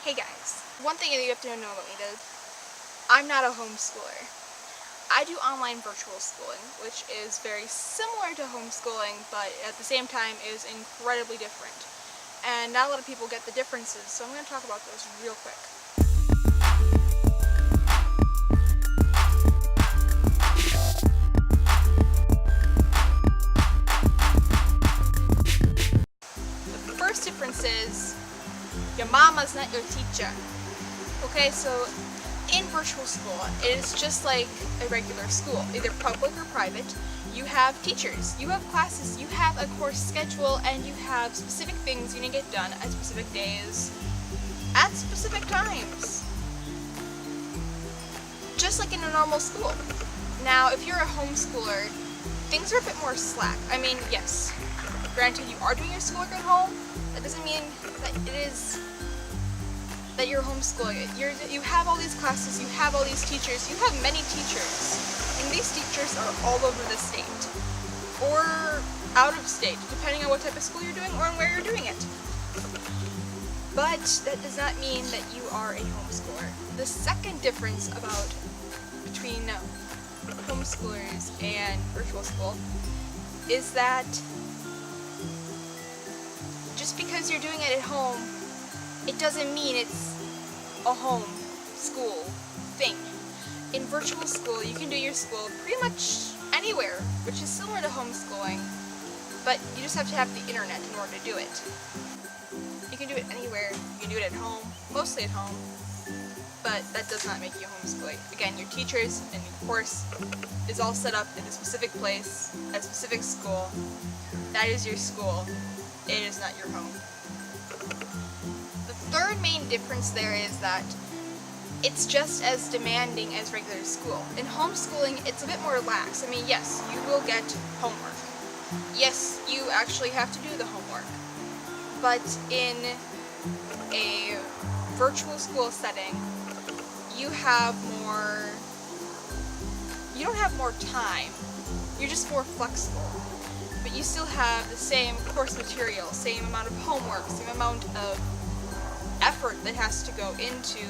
Hey guys, one thing that you have to know about me is I'm not a homeschooler. I do online virtual schooling, which is very similar to homeschooling, but at the same time is incredibly different. And not a lot of people get the differences, so I'm going to talk about those real quick. The first difference is your mama's not your teacher. Okay, so in virtual school, it is just like a regular school, either public or private. You have teachers, you have classes, you have a course schedule, and you have specific things you need to get done at specific days, at specific times. Just like in a normal school. Now, if you're a homeschooler, things are a bit more slack. I mean, yes, granted you are doing your schoolwork at home, that doesn't mean that that you're homeschooling it. You have all these classes, you have all these teachers, you have many teachers, and these teachers are all over the state, or out of state, depending on what type of school you're doing or on where you're doing it. But that does not mean that you are a homeschooler. The second difference between homeschoolers and virtual school is that just because you're doing it at home, it doesn't mean it's a home school thing. In virtual school, you can do your school pretty much anywhere, which is similar to homeschooling, but you just have to have the internet in order to do it. You can do it anywhere, you can do it at home, mostly at home, but that does not make you homeschooling. Again, your teachers and your course is all set up in a specific place, at a specific school. That is your school. It is not your home. The third main difference there is that it's just as demanding as regular school. In homeschooling, it's a bit more lax. I mean, yes, you will get homework. Yes, you actually have to do the homework. But in a virtual school setting, you don't have more time. You're just more flexible. But you still have the same course material, same amount of homework, same amount of effort that has to go into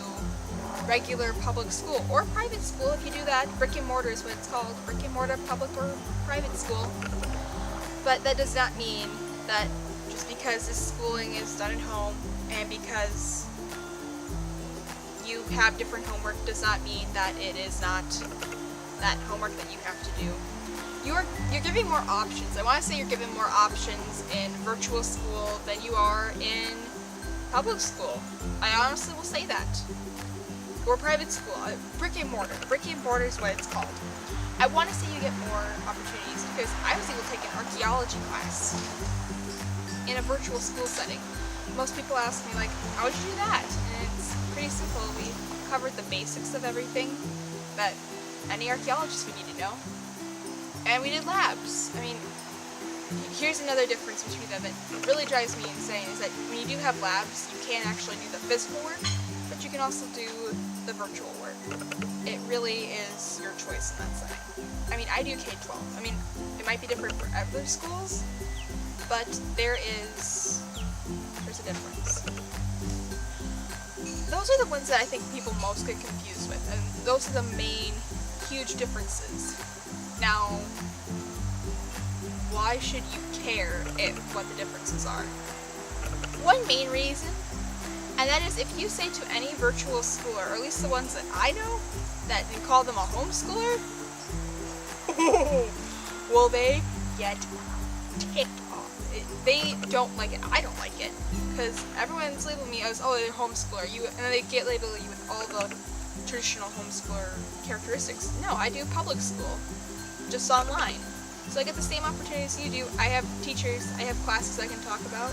regular public school or private school if you do that. Brick and mortar is what it's called, brick and mortar public or private school. But that does not mean that just because this schooling is done at home and because you have different homework does not mean that it is not that homework that you have to do. You're giving more options. I want to say you're giving more options in virtual school than you are in public school. I honestly will say that. Or private school. Brick and mortar. Brick and mortar is what it's called. I want to say you get more opportunities because I was able to take an archaeology class in a virtual school setting. Most people ask me, like, how did you do that? And it's pretty simple. We covered the basics of everything that any archaeologist would need to know. And we did labs. I mean, here's another difference between them that really drives me insane, is that when you do have labs, you can actually do the physical work, but you can also do the virtual work. It really is your choice in that setting. I mean, I do K-12. I mean, it might be different for other schools, but there's a difference. Those are the ones that I think people most get confused with, and those are the main huge differences. Now, why should you care what the differences are? One main reason, and that is if you say to any virtual schooler, or at least the ones that I know, that you call them a homeschooler, will they get ticked off. They don't like it. I don't like it, because everyone's labeling me as, oh, they're a homeschooler. And then they get labeled you with all the traditional homeschooler characteristics. No, I do public school, just online. So I get the same opportunities you do. I have teachers, I have classes I can talk about.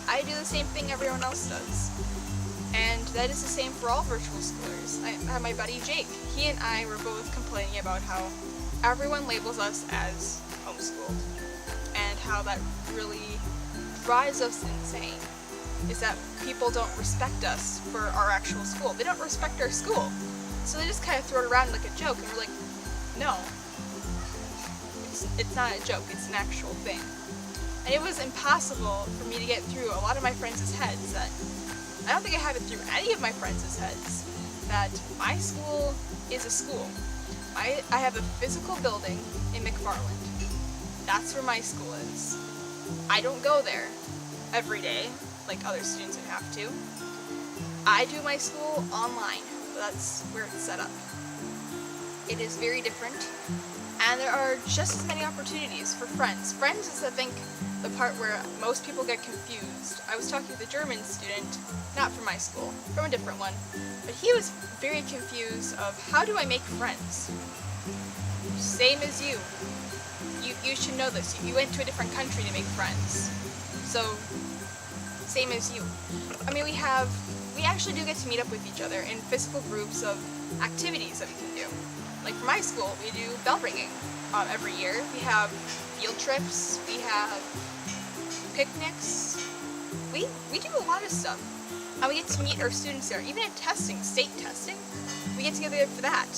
I do the same thing everyone else does. And that is the same for all virtual schoolers. I have my buddy Jake. He and I were both complaining about how everyone labels us as homeschooled. And how that really drives us insane. Is that people don't respect us for our actual school. They don't respect our school. So they just kind of throw it around like a joke, and we're like, no. It's not a joke, it's an actual thing. And it was impossible for me to get through a lot of my friends' heads that I don't think I have it through any of my friends' heads that my school is a school. I have a physical building in McFarland. That's where my school is. I don't go there every day like other students would have to. I do my school online. That's where it's set up. It is very different, and there are just as many opportunities for friends. Friends is, I think, the part where most people get confused. I was talking with a German student, not from my school, from a different one, but he was very confused of how do I make friends? Same as you. You should know this. You went to a different country to make friends. So, same as you. I mean, we actually do get to meet up with each other in physical groups of activities that we can do. Like for my school, we do bell ringing every year. We have field trips. We have picnics. We do a lot of stuff. And we get to meet our students there. Even at testing, state testing, we get together for that,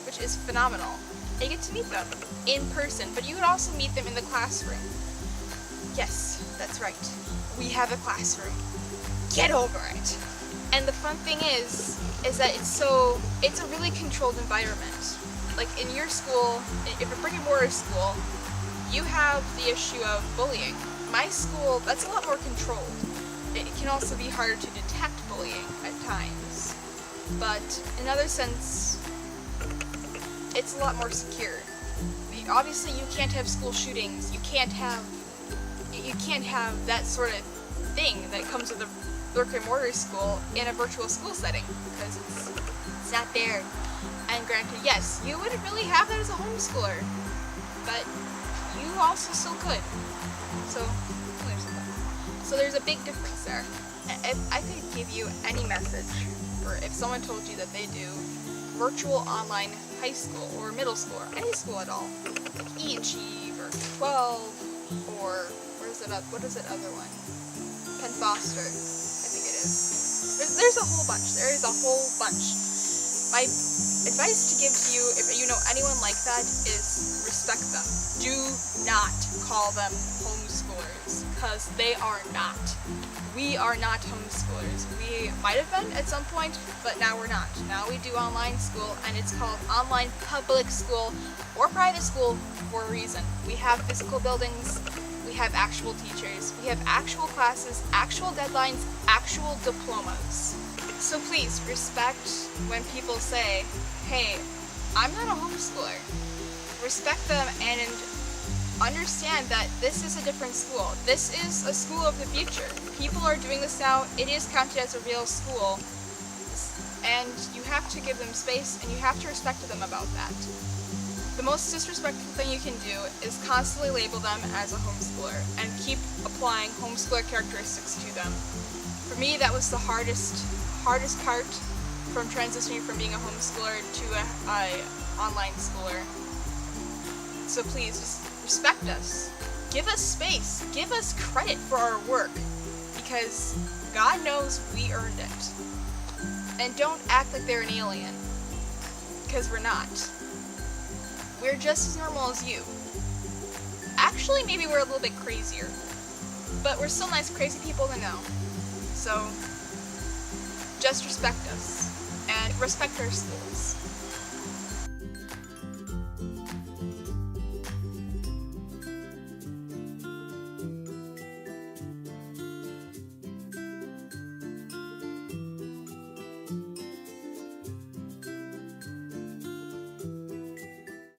which is phenomenal. And you get to meet them in person, but you can also meet them in the classroom. Yes, that's right. We have a classroom. Get over it. And the fun thing is that it's a really controlled environment. Like in your school, if a brick and mortar school, you have the issue of bullying. My school, that's a lot more controlled. It can also be harder to detect bullying at times. But in another sense, it's a lot more secure. Obviously, you can't have school shootings. You can't have that sort of thing that comes with a brick and mortar school in a virtual school setting because it's not there. And granted, yes, you wouldn't really have that as a homeschooler, but you also still could. So there's a big difference there. If I could give you any message, or if someone told you that they do virtual online high school or middle school or any school at all, like E&G or 12 or what is that other one? Penn Foster, I think it is. There's a whole bunch. There is a whole bunch. My advice to give to you, if you know anyone like that, is respect them. Do not call them homeschoolers, because they are not. We are not homeschoolers. We might have been at some point, but now we're not. Now we do online school, and it's called online public school or private school for a reason. We have physical buildings. We have actual teachers. We have actual classes, actual deadlines, actual diplomas. So please respect when people say, hey, I'm not a homeschooler. Respect them and understand that this is a different school. This is a school of the future. People are doing this now. It is counted as a real school. And you have to give them space and you have to respect them about that. The most disrespectful thing you can do is constantly label them as a homeschooler and keep applying homeschooler characteristics to them. For me, that was the hardest part from transitioning from being a homeschooler to a online schooler. So please, just respect us. Give us space. Give us credit for our work, because God knows we earned it. And don't act like they're an alien, because we're not. We're just as normal as you. Actually, maybe we're a little bit crazier, but we're still nice, crazy people to know. So, just respect us, and respect our schools.